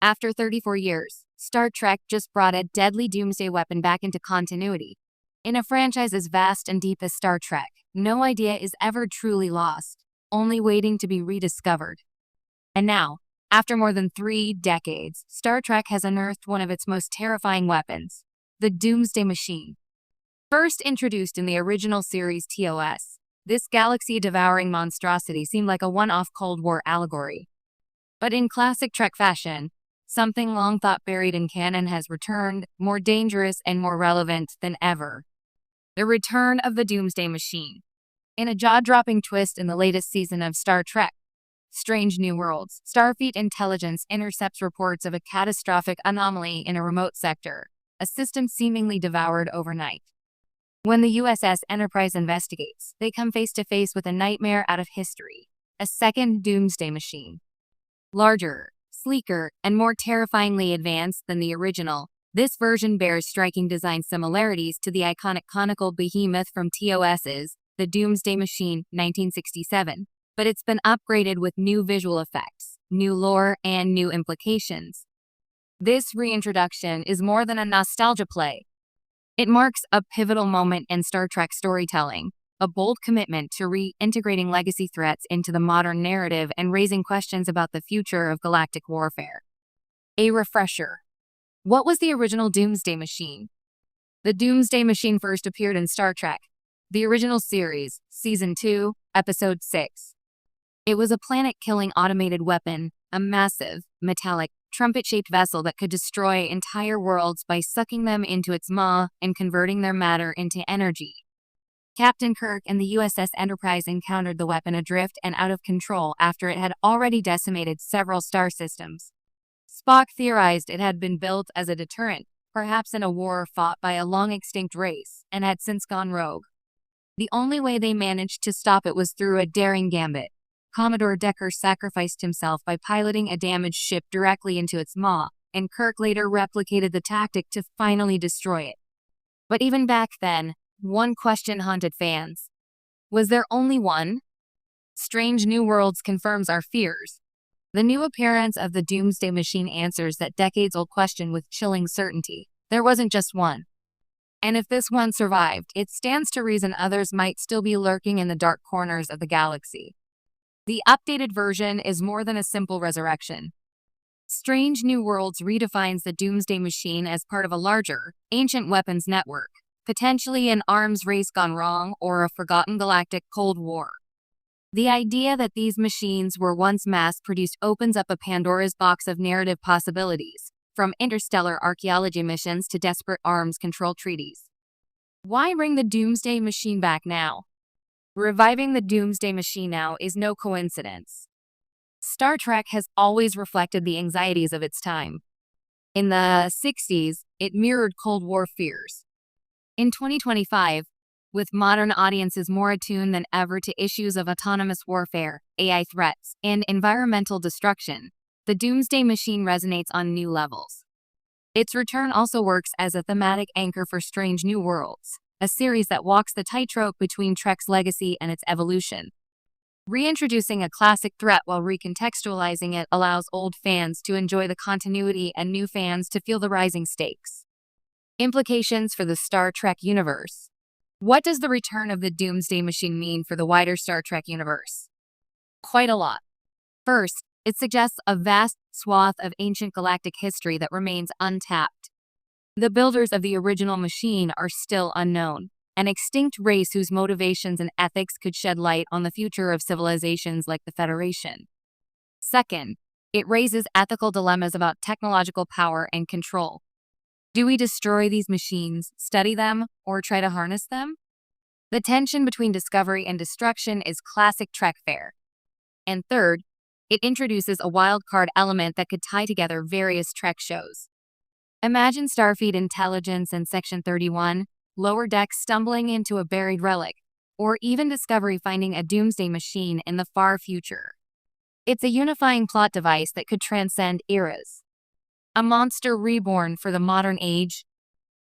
After 34 years, Star Trek just brought a deadly doomsday weapon back into continuity. In a franchise as vast and deep as Star Trek, no idea is ever truly lost, only waiting to be rediscovered. And now, after more than 3 decades, Star Trek has unearthed one of its most terrifying weapons, the Doomsday Machine. First introduced in the original series TOS, this galaxy-devouring monstrosity seemed like a one-off Cold War allegory. But in classic Trek fashion, something long thought buried in canon has returned, more dangerous and more relevant than ever. The return of the Doomsday Machine. In a jaw-dropping twist in the latest season of Star Trek, Strange New Worlds, Starfleet intelligence intercepts reports of a catastrophic anomaly in a remote sector, a system seemingly devoured overnight. When the USS Enterprise investigates, they come face to face with a nightmare out of history, a second Doomsday Machine. Larger, sleeker, and more terrifyingly advanced than the original, this version bears striking design similarities to the iconic conical behemoth from TOS's The Doomsday Machine, 1967. But it's been upgraded with new visual effects, new lore, and new implications. This reintroduction is more than a nostalgia play. It marks a pivotal moment in Star Trek storytelling, a bold commitment to reintegrating legacy threats into the modern narrative and raising questions about the future of galactic warfare. A refresher. What was the original Doomsday Machine? The Doomsday Machine first appeared in Star Trek, the original series, Season 2, Episode 6. It was a planet-killing automated weapon, a massive, metallic, trumpet-shaped vessel that could destroy entire worlds by sucking them into its maw and converting their matter into energy. Captain Kirk and the USS Enterprise encountered the weapon adrift and out of control after it had already decimated several star systems. Spock theorized it had been built as a deterrent, perhaps in a war fought by a long-extinct race, and had since gone rogue. The only way they managed to stop it was through a daring gambit. Commodore Decker sacrificed himself by piloting a damaged ship directly into its maw, and Kirk later replicated the tactic to finally destroy it. But even back then, one question haunted fans. Was there only one? Strange New Worlds confirms our fears. The new appearance of the Doomsday Machine answers that decades-old question with chilling certainty. There wasn't just one. And if this one survived, it stands to reason others might still be lurking in the dark corners of the galaxy. The updated version is more than a simple resurrection. Strange New Worlds redefines the Doomsday Machine as part of a larger, ancient weapons network, potentially an arms race gone wrong or a forgotten galactic Cold War. The idea that these machines were once mass-produced opens up a Pandora's box of narrative possibilities, from interstellar archaeology missions to desperate arms control treaties. Why bring the Doomsday Machine back now? Reviving the Doomsday Machine now is no coincidence. Star Trek has always reflected the anxieties of its time. In the 60s, it mirrored Cold War fears. In 2025, with modern audiences more attuned than ever to issues of autonomous warfare, AI threats, and environmental destruction, the Doomsday Machine resonates on new levels. Its return also works as a thematic anchor for Strange New Worlds, a series that walks the tightrope between Trek's legacy and its evolution. Reintroducing a classic threat while recontextualizing it allows old fans to enjoy the continuity and new fans to feel the rising stakes. Implications for the Star Trek universe. What does the return of the Doomsday Machine mean for the wider Star Trek universe? Quite a lot. First, it suggests a vast swath of ancient galactic history that remains untapped. The builders of the original machine are still unknown, an extinct race whose motivations and ethics could shed light on the future of civilizations like the Federation. Second, it raises ethical dilemmas about technological power and control. Do we destroy these machines, study them, or try to harness them? The tension between discovery and destruction is classic Trek fare. And third, it introduces a wildcard element that could tie together various Trek shows. Imagine Starfleet Intelligence and Section 31, Lower Decks stumbling into a buried relic, or even Discovery finding a Doomsday Machine in the far future. It's a unifying plot device that could transcend eras. A monster reborn for the modern age,